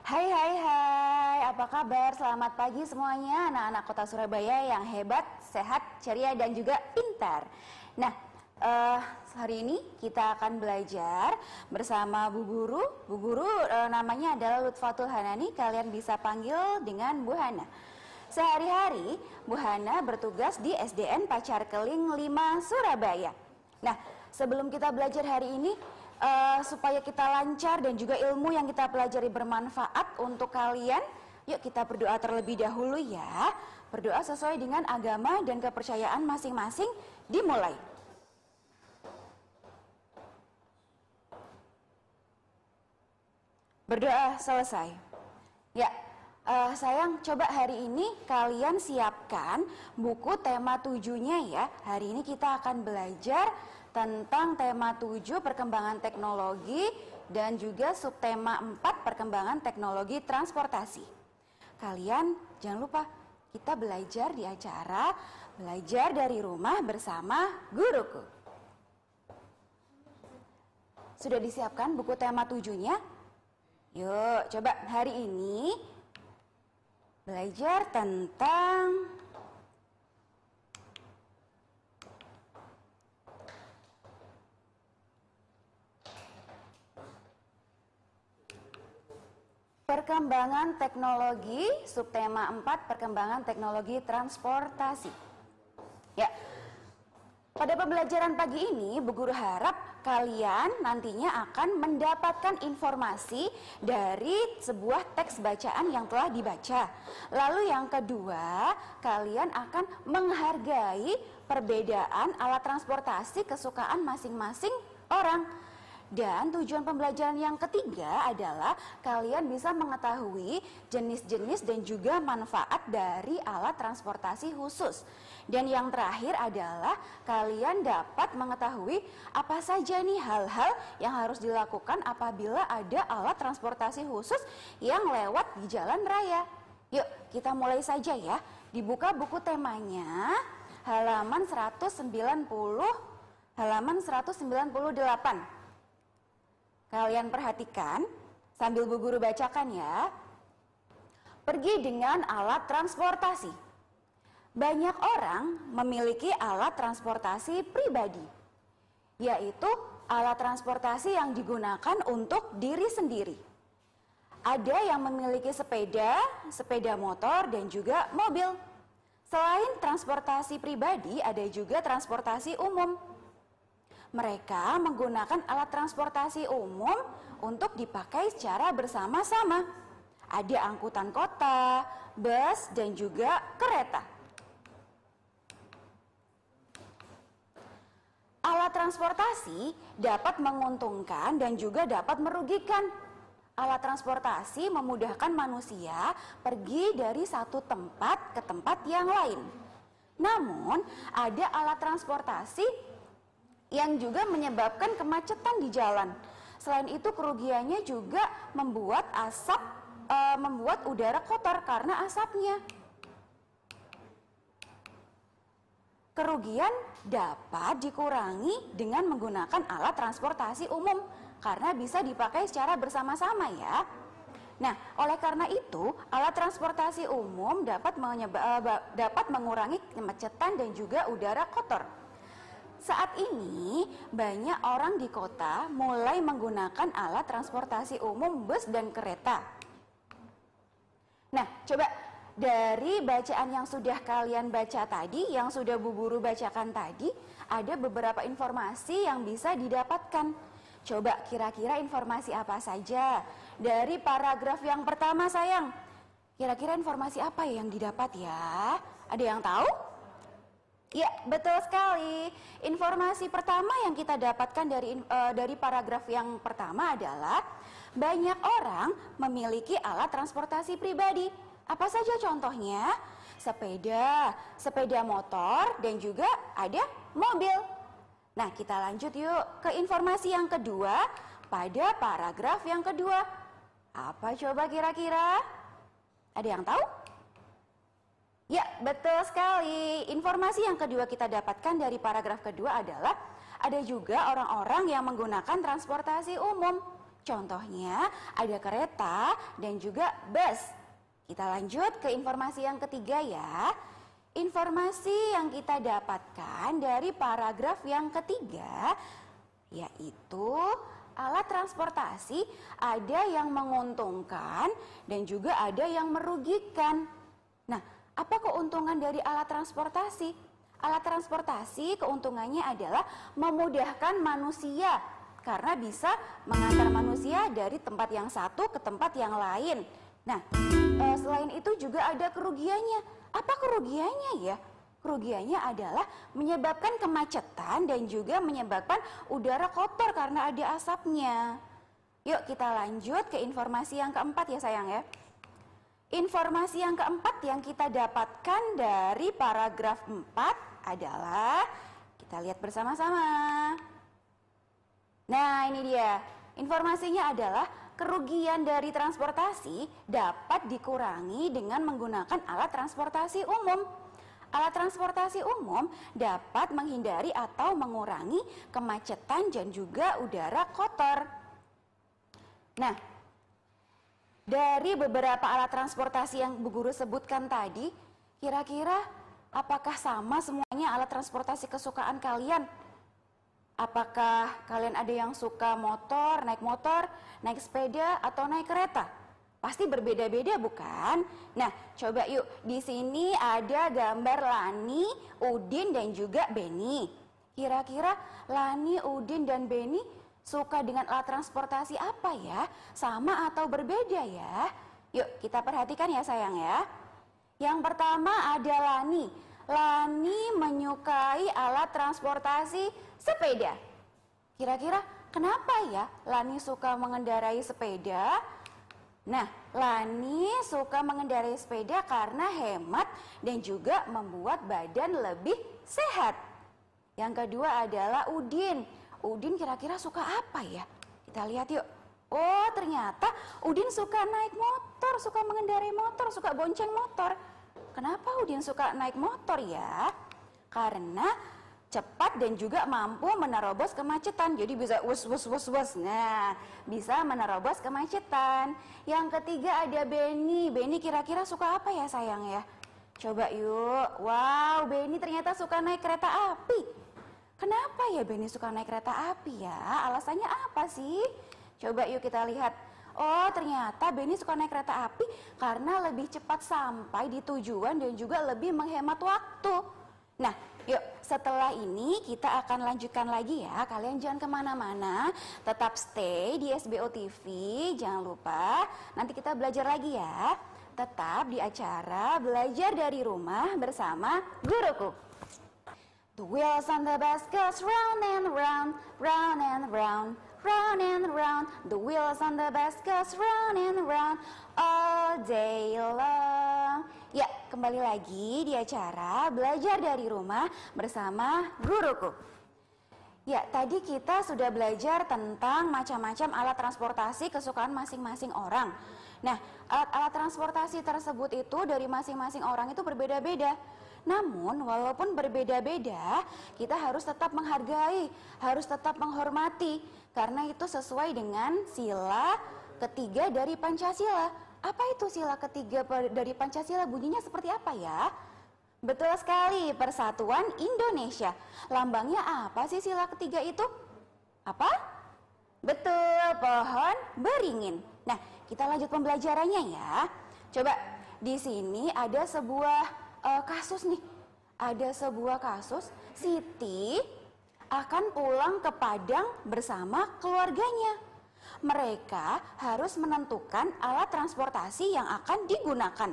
Hai hai hai, apa kabar? Selamat pagi semuanya anak-anak kota Surabaya yang hebat, sehat, ceria dan juga pintar. Nah, hari ini kita akan belajar bersama Bu Guru. Bu Guru namanya adalah Lutfatul Hanani, kalian bisa panggil dengan Bu Hana. Sehari-hari Bu Hana bertugas di SDN Pacar Keling 5 Surabaya. Nah, sebelum kita belajar hari ini, supaya kita lancar dan juga ilmu yang kita pelajari bermanfaat untuk kalian, yuk kita berdoa terlebih dahulu ya. Berdoa sesuai dengan agama dan kepercayaan masing-masing, dimulai. Berdoa selesai. Ya, sayang, coba hari ini kalian siapkan buku tema 7-nya ya. Hari ini kita akan belajar tentang tema 7 perkembangan teknologi dan juga subtema 4 perkembangan teknologi transportasi. Kalian jangan lupa kita belajar di acara Belajar dari Rumah bersama Guruku. Sudah disiapkan buku tema 7-nya? Yuk, coba hari ini belajar tentang perkembangan teknologi, subtema 4 perkembangan teknologi transportasi. Ya, pada pembelajaran pagi ini Bu Guru harap kalian nantinya akan mendapatkan informasi dari sebuah teks bacaan yang telah dibaca. Lalu yang kedua, kalian akan menghargai perbedaan alat transportasi kesukaan masing-masing orang. Dan tujuan pembelajaran yang ketiga adalah kalian bisa mengetahui jenis-jenis dan juga manfaat dari alat transportasi khusus. Dan yang terakhir adalah kalian dapat mengetahui apa saja nih hal-hal yang harus dilakukan apabila ada alat transportasi khusus yang lewat di jalan raya. Yuk kita mulai saja ya. Dibuka buku temanya halaman 190, halaman 198. Kalian perhatikan sambil Bu Guru bacakan ya. Pergi dengan alat transportasi. Banyak orang memiliki alat transportasi pribadi, yaitu alat transportasi yang digunakan untuk diri sendiri. Ada yang memiliki sepeda, sepeda motor dan juga mobil. Selain transportasi pribadi, ada juga transportasi umum. Mereka menggunakan alat transportasi umum untuk dipakai secara bersama-sama. Ada angkutan kota, bus, dan juga kereta. Alat transportasi dapat menguntungkan dan juga dapat merugikan. Alat transportasi memudahkan manusia pergi dari satu tempat ke tempat yang lain. Namun, ada alat transportasi yang juga menyebabkan kemacetan di jalan. Selain itu kerugiannya juga membuat membuat udara kotor karena asapnya. Kerugian dapat dikurangi dengan menggunakan alat transportasi umum karena bisa dipakai secara bersama-sama ya. Nah, oleh karena itu alat transportasi umum dapat mengurangi kemacetan dan juga udara kotor. Saat ini banyak orang di kota mulai menggunakan alat transportasi umum bus dan kereta. Nah, coba dari bacaan yang sudah kalian baca tadi, yang sudah Bu Guru bacakan tadi, ada beberapa informasi yang bisa didapatkan. Coba kira-kira informasi apa saja? Dari paragraf yang pertama sayang, kira-kira informasi apa yang didapat ya? Ada yang tahu? Ya, betul sekali. Informasi pertama yang kita dapatkan dari paragraf yang pertama adalah banyak orang memiliki alat transportasi pribadi. Apa saja contohnya? Sepeda, sepeda motor, dan juga ada mobil. Nah, kita lanjut yuk ke informasi yang kedua pada paragraf yang kedua. Apa coba kira-kira? Ada yang tahu? Ya, betul sekali. Informasi yang kedua kita dapatkan dari paragraf kedua adalah ada juga orang-orang yang menggunakan transportasi umum. Contohnya ada kereta dan juga bus. Kita lanjut ke informasi yang ketiga ya. Informasi yang kita dapatkan dari paragraf yang ketiga yaitu alat transportasi ada yang menguntungkan dan juga ada yang merugikan. Nah, apa keuntungan dari alat transportasi? Alat transportasi keuntungannya adalah memudahkan manusia karena bisa mengantar manusia dari tempat yang satu ke tempat yang lain. Nah, selain itu juga ada kerugiannya. Apa kerugiannya ya? Kerugiannya adalah menyebabkan kemacetan dan juga menyebabkan udara kotor karena ada asapnya. Yuk kita lanjut ke informasi yang keempat ya sayang ya. Informasi yang keempat yang kita dapatkan dari paragraf 4 adalah, kita lihat bersama-sama. Nah ini dia, informasinya adalah kerugian dari transportasi dapat dikurangi dengan menggunakan alat transportasi umum. Alat transportasi umum dapat menghindari atau mengurangi kemacetan dan juga udara kotor. Nah, dari beberapa alat transportasi yang Bu Guru sebutkan tadi, kira-kira apakah sama semuanya alat transportasi kesukaan kalian? Apakah kalian ada yang suka motor, naik sepeda, atau naik kereta? Pasti berbeda-beda bukan? Nah, coba yuk, di sini ada gambar Lani, Udin, dan juga Beni. Kira-kira Lani, Udin, dan Beni suka dengan alat transportasi apa ya? Sama atau berbeda ya? Yuk, kita perhatikan ya sayang ya. Yang pertama ada Lani. Lani menyukai alat transportasi sepeda. Kira-kira kenapa ya Lani suka mengendarai sepeda? Nah, Lani suka mengendarai sepeda karena hemat dan juga membuat badan lebih sehat. Yang kedua adalah Udin. Udin kira-kira suka apa ya? Kita lihat yuk. Oh, ternyata Udin suka naik motor, suka mengendarai motor, suka bonceng motor. Kenapa Udin suka naik motor ya? Karena cepat dan juga mampu menerobos kemacetan. Jadi bisa wus. Nah, bisa menerobos kemacetan. Yang ketiga ada Beni. Beni kira-kira suka apa ya sayang ya? Coba yuk. Wow, Beni ternyata suka naik kereta api. Kenapa ya Beni suka naik kereta api ya? Alasannya apa sih? Coba yuk kita lihat. Oh, ternyata Beni suka naik kereta api karena lebih cepat sampai di tujuan dan juga lebih menghemat waktu. Nah, yuk setelah ini kita akan lanjutkan lagi ya. Kalian jangan kemana-mana, tetap stay di SBO TV. Jangan lupa, nanti kita belajar lagi ya. Tetap di acara Belajar dari Rumah bersama guruku. The wheels on the bus goes round and round, round and round, round and round. The wheels on the bus goes round and round all day long. Ya, kembali lagi di acara Belajar dari Rumah bersama guruku. Ya, tadi kita sudah belajar tentang macam-macam alat transportasi kesukaan masing-masing orang. Nah, alat-alat transportasi tersebut itu dari masing-masing orang itu berbeda-beda. Namun, walaupun berbeda-beda, kita harus tetap menghargai, harus tetap menghormati. Karena itu sesuai dengan sila ketiga dari Pancasila. Apa itu sila ketiga dari Pancasila? Bunyinya seperti apa ya? Betul sekali, Persatuan Indonesia. Lambangnya apa sih sila ketiga itu? Apa? Betul, pohon beringin. Nah, kita lanjut pembelajarannya ya. Coba, di sini ada sebuah kasus nih. Ada sebuah kasus, Siti akan pulang ke Padang bersama keluarganya. Mereka harus menentukan alat transportasi yang akan digunakan.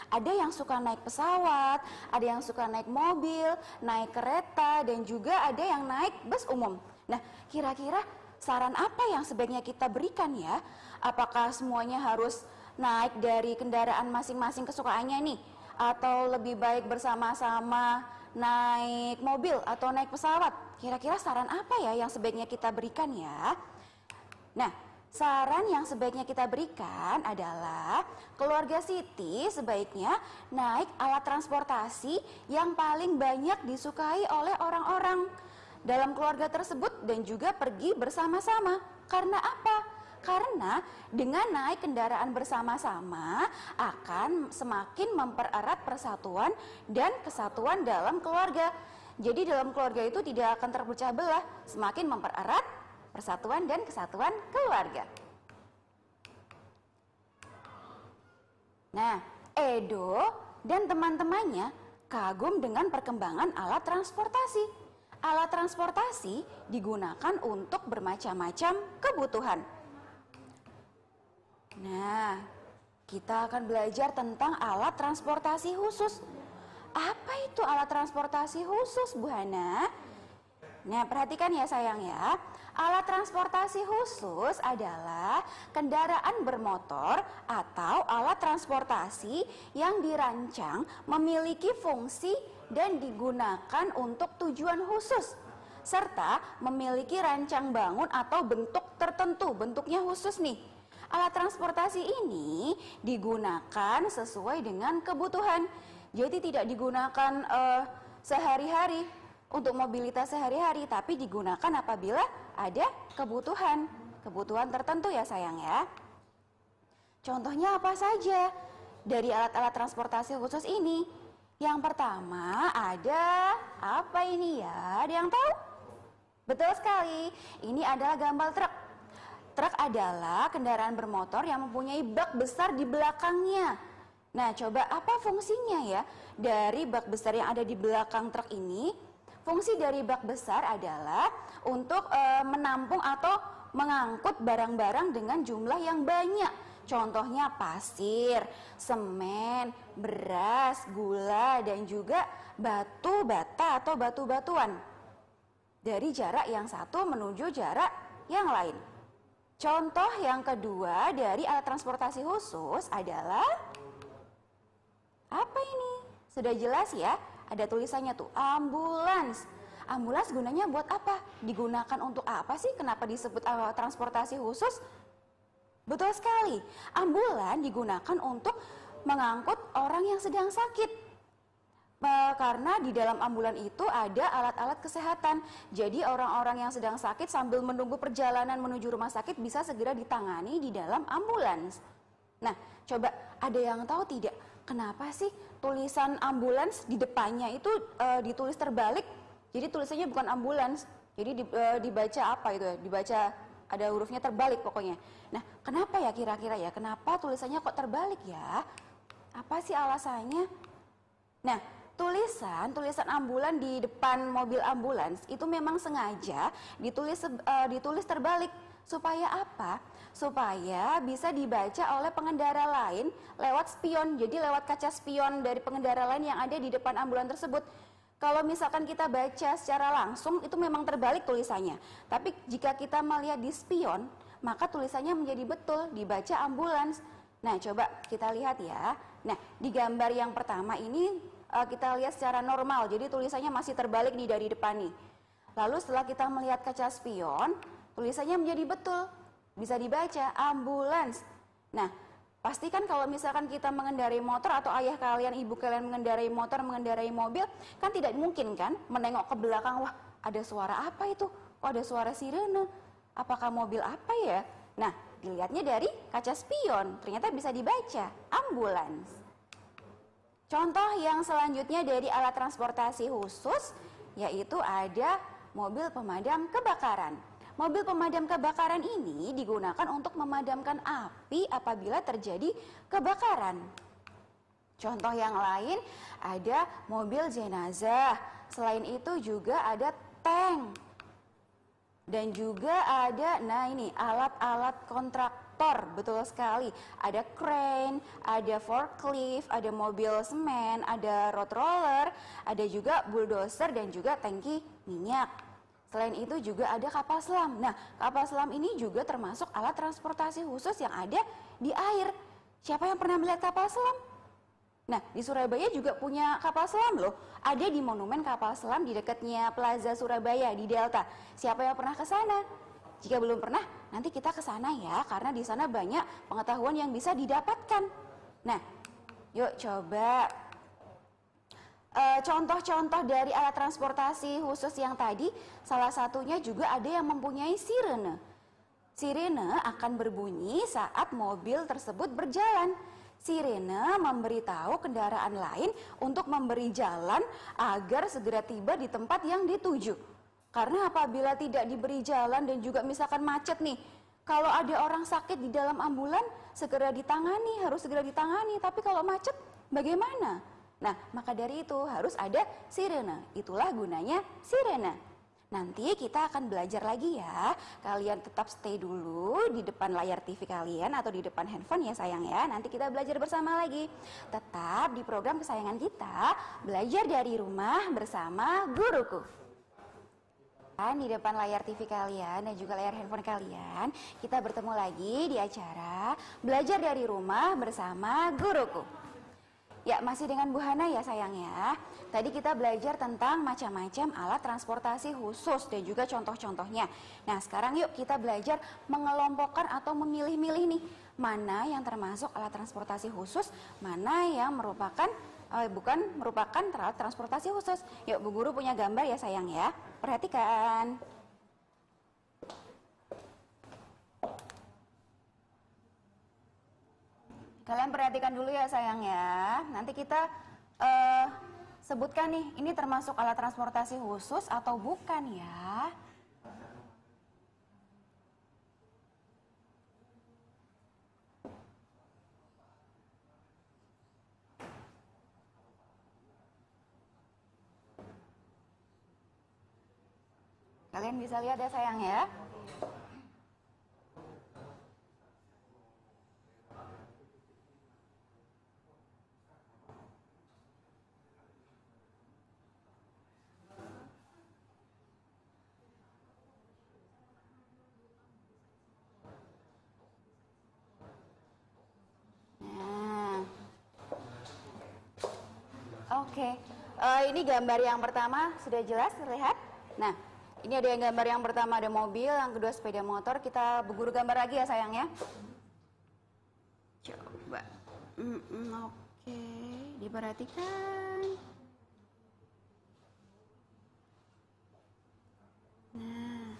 Ada yang suka naik pesawat, ada yang suka naik mobil, naik kereta, dan juga ada yang naik bus umum. Nah, kira-kira saran apa yang sebaiknya kita berikan ya? Apakah semuanya harus naik dari kendaraan masing-masing kesukaannya nih? Atau lebih baik bersama-sama naik mobil atau naik pesawat? Kira-kira saran apa ya yang sebaiknya kita berikan ya? Nah, saran yang sebaiknya kita berikan adalah keluarga Siti sebaiknya naik alat transportasi yang paling banyak disukai oleh orang-orang dalam keluarga tersebut dan juga pergi bersama-sama. Karena apa? Karena dengan naik kendaraan bersama-sama akan semakin mempererat persatuan dan kesatuan dalam keluarga. Jadi dalam keluarga itu tidak akan terpecah belah, semakin mempererat persatuan dan kesatuan keluarga. Nah, Edo dan teman-temannya kagum dengan perkembangan alat transportasi. Alat transportasi digunakan untuk bermacam-macam kebutuhan. Nah, kita akan belajar tentang alat transportasi khusus. Apa itu alat transportasi khusus, Bu Hana? Nah, perhatikan ya sayang ya. Alat transportasi khusus adalah kendaraan bermotor atau alat transportasi yang dirancang memiliki fungsi dan digunakan untuk tujuan khusus, serta memiliki rancang bangun atau bentuk tertentu, bentuknya khusus nih. Alat transportasi ini digunakan sesuai dengan kebutuhan, jadi tidak digunakan sehari-hari untuk mobilitas sehari-hari, tapi digunakan apabila ada kebutuhan tertentu ya sayang ya. Contohnya apa saja dari alat-alat transportasi khusus ini? Yang pertama ada apa ini ya? Ada yang tahu? Betul sekali, ini adalah gambar truk. Truk adalah kendaraan bermotor yang mempunyai bak besar di belakangnya. Nah, coba apa fungsinya ya dari bak besar yang ada di belakang truk ini? Fungsi dari bak besar adalah untuk menampung atau mengangkut barang-barang dengan jumlah yang banyak. Contohnya pasir, semen, beras, gula, dan juga batu bata atau batu-batuan. Dari jarak yang satu menuju jarak yang lain. Contoh yang kedua dari alat transportasi khusus adalah apa ini? Sudah jelas ya, ada tulisannya tuh, ambulans. Ambulans gunanya buat apa? Digunakan untuk apa sih? Kenapa disebut alat transportasi khusus? Betul sekali, ambulan digunakan untuk mengangkut orang yang sedang sakit. Karena di dalam ambulan itu ada alat-alat kesehatan. Jadi orang-orang yang sedang sakit sambil menunggu perjalanan menuju rumah sakit bisa segera ditangani di dalam ambulans. Nah, coba ada yang tahu tidak? Kenapa sih tulisan ambulans di depannya itu ditulis terbalik? Jadi tulisannya bukan ambulans. Jadi dibaca apa itu ya? Dibaca ada hurufnya terbalik pokoknya. Nah, kenapa ya kira-kira ya? Kenapa tulisannya kok terbalik ya? Apa sih alasannya? Nah, tulisan ambulan di depan mobil ambulans itu memang sengaja ditulis terbalik. Supaya apa? Supaya bisa dibaca oleh pengendara lain lewat spion. Jadi lewat kaca spion dari pengendara lain yang ada di depan ambulan tersebut. Kalau misalkan kita baca secara langsung itu memang terbalik tulisannya. Tapi jika kita melihat di spion, maka tulisannya menjadi betul, dibaca ambulans. Nah, coba kita lihat ya. Nah, di gambar yang pertama ini kita lihat secara normal. Jadi tulisannya masih terbalik nih dari depan nih. Lalu setelah kita melihat kaca spion, tulisannya menjadi betul. Bisa dibaca ambulans. Nah, pastikan kalau misalkan kita mengendarai motor atau ayah kalian, ibu kalian mengendarai motor, mengendarai mobil, kan tidak mungkin kan menengok ke belakang, wah ada suara apa itu? Kok ada suara sirene? Apakah mobil apa ya? Nah, dilihatnya dari kaca spion, ternyata bisa dibaca, ambulans. Contoh yang selanjutnya dari alat transportasi khusus, yaitu ada mobil pemadam kebakaran. Mobil pemadam kebakaran ini digunakan untuk memadamkan api apabila terjadi kebakaran. Contoh yang lain ada mobil jenazah. Selain itu juga ada tank. Dan juga ada, nah ini alat-alat kontraktor, betul sekali. Ada crane, ada forklift, ada mobil semen, ada road roller, ada juga bulldozer dan juga tangki minyak. Selain itu juga ada kapal selam. Nah, kapal selam ini juga termasuk alat transportasi khusus yang ada di air. Siapa yang pernah melihat kapal selam? Nah, di Surabaya juga punya kapal selam loh. Ada di monumen kapal selam di dekatnya Plaza Surabaya di Delta. Siapa yang pernah ke sana? Jika belum pernah, nanti kita ke sana ya, karena di sana banyak pengetahuan yang bisa didapatkan. Nah, yuk coba contoh-contoh dari alat transportasi khusus yang tadi, salah satunya juga ada yang mempunyai sirene. Sirene akan berbunyi saat mobil tersebut berjalan. Sirene memberitahu kendaraan lain untuk memberi jalan agar segera tiba di tempat yang dituju. Karena apabila tidak diberi jalan dan juga misalkan macet nih, kalau ada orang sakit di dalam ambulan segera ditangani, harus segera ditangani. Tapi kalau macet bagaimana? Nah, maka dari itu harus ada sirene. Itulah gunanya sirene. Nanti kita akan belajar lagi ya. Kalian tetap stay dulu di depan layar TV kalian atau di depan handphone ya sayang ya. Nanti kita belajar bersama lagi. Tetap di program kesayangan kita, belajar dari rumah bersama guruku. Di depan layar TV kalian dan juga layar handphone kalian, kita bertemu lagi di acara Belajar dari Rumah bersama Guruku. Ya, masih dengan Bu Hana ya sayang ya. Tadi kita belajar tentang macam-macam alat transportasi khusus dan juga contoh-contohnya. Nah, sekarang yuk kita belajar mengelompokkan atau memilih-milih nih, mana yang termasuk alat transportasi khusus, mana yang bukan merupakan alat transportasi khusus. Yuk, Bu Guru punya gambar ya sayang ya. Perhatikan. Kalian perhatikan dulu ya sayang ya. Nanti kita sebutkan nih, ini termasuk alat transportasi khusus atau bukan ya. Kalian bisa lihat ya sayang ya. Nah, oke. Ini gambar yang pertama sudah jelas terlihat. Nah, ini ada yang gambar yang pertama ada mobil, yang kedua sepeda motor. Kita berguru gambar lagi ya sayang ya. Coba. Oke, diperhatikan. Nah,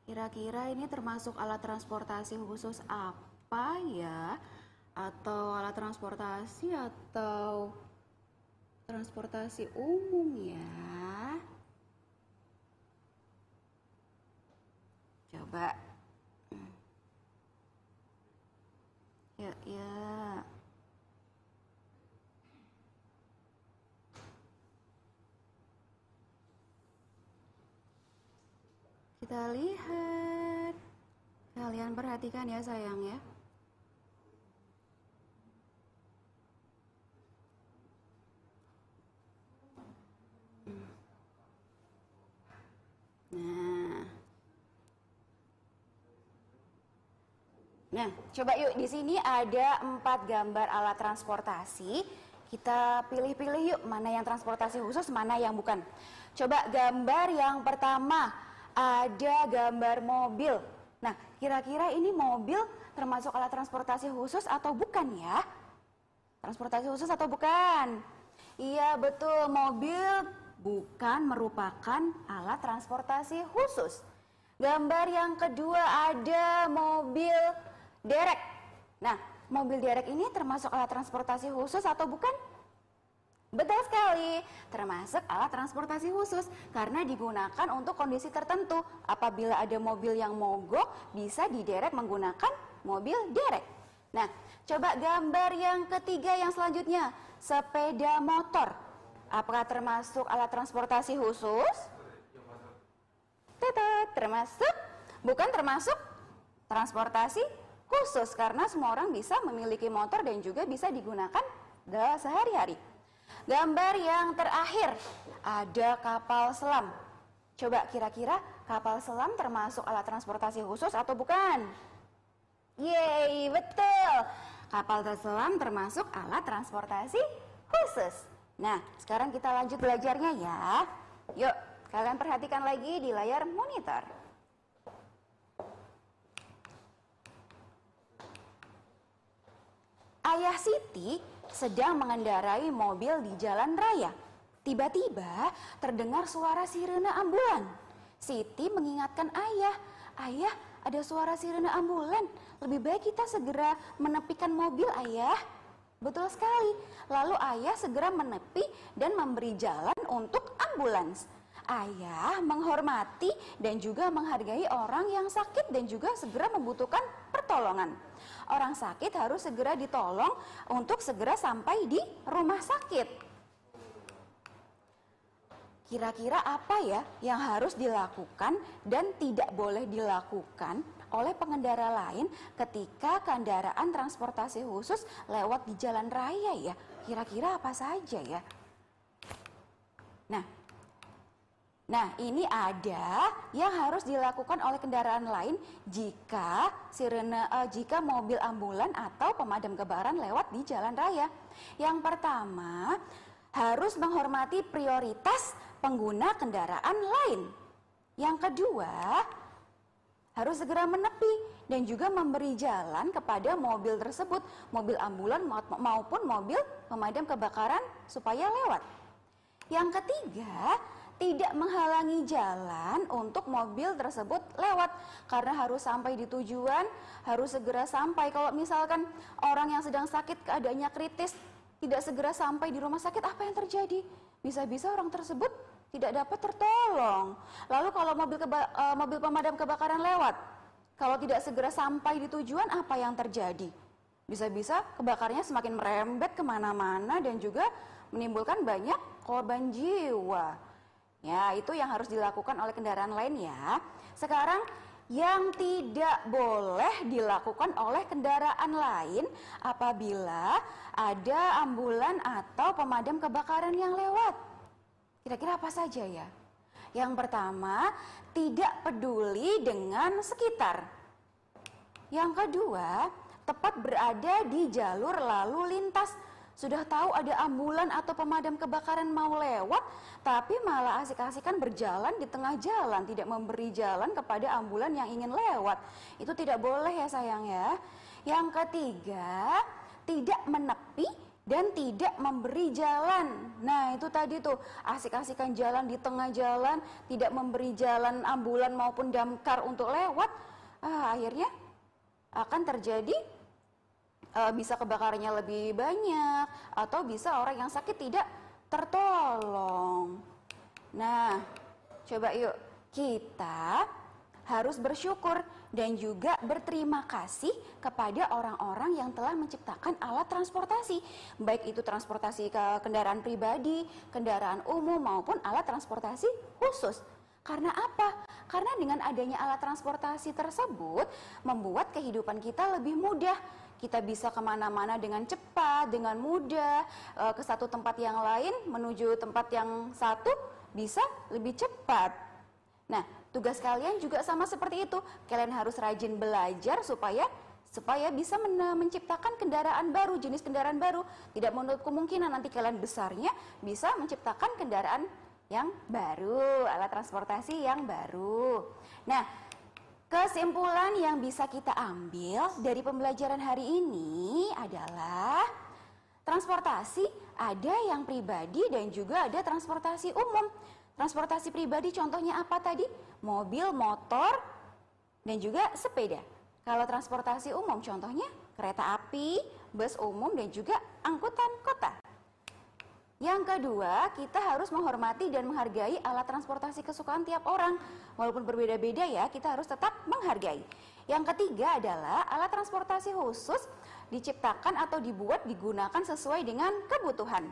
kira-kira ini termasuk alat transportasi khusus apa ya? Atau alat transportasi atau transportasi umum ya? Coba. Ya. Kita lihat. Kalian perhatikan ya sayang ya. Nah, coba yuk, di sini ada 4 gambar alat transportasi. Kita pilih-pilih yuk mana yang transportasi khusus, mana yang bukan. Coba gambar yang pertama, ada gambar mobil. Nah, kira-kira ini mobil termasuk alat transportasi khusus atau bukan ya? Transportasi khusus atau bukan? Iya betul, mobil bukan merupakan alat transportasi khusus. Gambar yang kedua ada mobil derek. Nah, mobil derek ini termasuk alat transportasi khusus atau bukan? Betul sekali, termasuk alat transportasi khusus karena digunakan untuk kondisi tertentu. Apabila ada mobil yang mogok, bisa diderek menggunakan mobil derek. Nah, coba gambar yang ketiga yang selanjutnya, sepeda motor. Apakah termasuk alat transportasi khusus? Termasuk? Bukan termasuk transportasi khusus karena semua orang bisa memiliki motor dan juga bisa digunakan sehari-hari. Gambar yang terakhir ada kapal selam. Coba kira-kira kapal selam termasuk alat transportasi khusus atau bukan? Yeay, betul. Kapal selam termasuk alat transportasi khusus. Nah, sekarang kita lanjut belajarnya ya. Yuk, kalian perhatikan lagi di layar monitor. Ayah Siti sedang mengendarai mobil di jalan raya. Tiba-tiba terdengar suara sirene ambulan. Siti mengingatkan ayah, "Ayah, ada suara sirene ambulan. Lebih baik kita segera menepikan mobil, ayah." Betul sekali. Lalu ayah segera menepi dan memberi jalan untuk ambulans. Ayah menghormati dan juga menghargai orang yang sakit dan juga segera membutuhkan pertolongan. Orang sakit harus segera ditolong untuk segera sampai di rumah sakit. Kira-kira apa ya yang harus dilakukan dan tidak boleh dilakukan oleh pengendara lain ketika kendaraan transportasi khusus lewat di jalan raya ya? Kira-kira apa saja ya? Nah, ini ada yang harus dilakukan oleh kendaraan lain jika jika mobil ambulan atau pemadam kebakaran lewat di jalan raya. Yang pertama, harus menghormati prioritas pengguna kendaraan lain. Yang kedua, harus segera menepi dan juga memberi jalan kepada mobil tersebut, mobil ambulan maupun mobil pemadam kebakaran supaya lewat. Yang ketiga, tidak menghalangi jalan untuk mobil tersebut lewat karena harus sampai di tujuan, harus segera sampai. Kalau misalkan orang yang sedang sakit keadaannya kritis tidak segera sampai di rumah sakit, apa yang terjadi? Bisa-bisa orang tersebut tidak dapat tertolong. Lalu kalau mobil pemadam kebakaran lewat, kalau tidak segera sampai di tujuan, apa yang terjadi? Bisa-bisa kebakarnya semakin merembet kemana-mana dan juga menimbulkan banyak korban jiwa. Ya, itu yang harus dilakukan oleh kendaraan lain ya. Sekarang yang tidak boleh dilakukan oleh kendaraan lain apabila ada ambulan atau pemadam kebakaran yang lewat. Kira-kira apa saja ya? Yang pertama, tidak peduli dengan sekitar. Yang kedua, tepat berada di jalur lalu lintas. Sudah tahu ada ambulan atau pemadam kebakaran mau lewat, tapi malah asik-asikan berjalan di tengah jalan, tidak memberi jalan kepada ambulan yang ingin lewat. Itu tidak boleh ya sayang ya. Yang ketiga, tidak menepi dan tidak memberi jalan. Nah itu tadi tuh, asik-asikan jalan di tengah jalan, tidak memberi jalan ambulan maupun damkar untuk lewat, akhirnya akan terjadi bisa kebakarnya lebih banyak atau bisa orang yang sakit tidak tertolong. Nah, coba yuk kita harus bersyukur dan juga berterima kasih kepada orang-orang yang telah menciptakan alat transportasi, baik itu transportasi ke kendaraan pribadi, kendaraan umum maupun alat transportasi khusus. Karena apa? Karena dengan adanya alat transportasi tersebut membuat kehidupan kita lebih mudah. Kita bisa kemana-mana dengan cepat, dengan mudah, ke satu tempat yang lain menuju tempat yang satu bisa lebih cepat. Nah, tugas kalian juga sama seperti itu. Kalian harus rajin belajar supaya bisa menciptakan kendaraan baru, jenis kendaraan baru. Tidak menutup kemungkinan nanti kalian besarnya bisa menciptakan kendaraan yang baru, alat transportasi yang baru. Nah, kesimpulan yang bisa kita ambil dari pembelajaran hari ini adalah transportasi ada yang pribadi dan juga ada transportasi umum. Transportasi pribadi contohnya apa tadi? Mobil, motor, dan juga sepeda. Kalau transportasi umum contohnya kereta api, bus umum, dan juga angkutan kota. Yang kedua, kita harus menghormati dan menghargai alat transportasi kesukaan tiap orang. Walaupun berbeda-beda ya, kita harus tetap menghargai. Yang ketiga adalah alat transportasi khusus diciptakan atau digunakan sesuai dengan kebutuhan.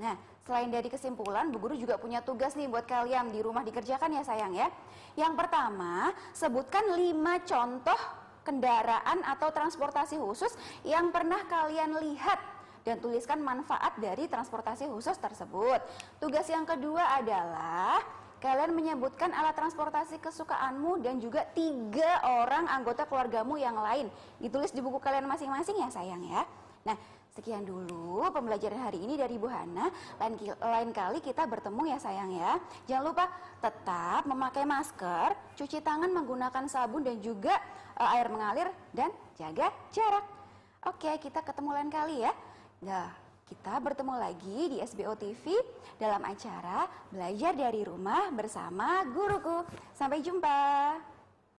Nah, selain dari kesimpulan, Bu Guru juga punya tugas nih buat kalian di rumah dikerjakan ya sayang ya. Yang pertama, sebutkan 5 contoh kendaraan atau transportasi khusus yang pernah kalian lihat dan tuliskan manfaat dari transportasi khusus tersebut. Tugas yang kedua adalah kalian menyebutkan alat transportasi kesukaanmu dan juga 3 orang anggota keluargamu yang lain. Ditulis di buku kalian masing-masing ya sayang ya. Nah, sekian dulu pembelajaran hari ini dari Bu Hana. Lain kali kita bertemu ya sayang ya. Jangan lupa tetap memakai masker, cuci tangan menggunakan sabun dan juga air mengalir dan jaga jarak. Oke, kita ketemu lain kali ya. Nah, Kita bertemu lagi di SBO TV dalam acara Belajar dari Rumah bersama Guruku. Sampai jumpa.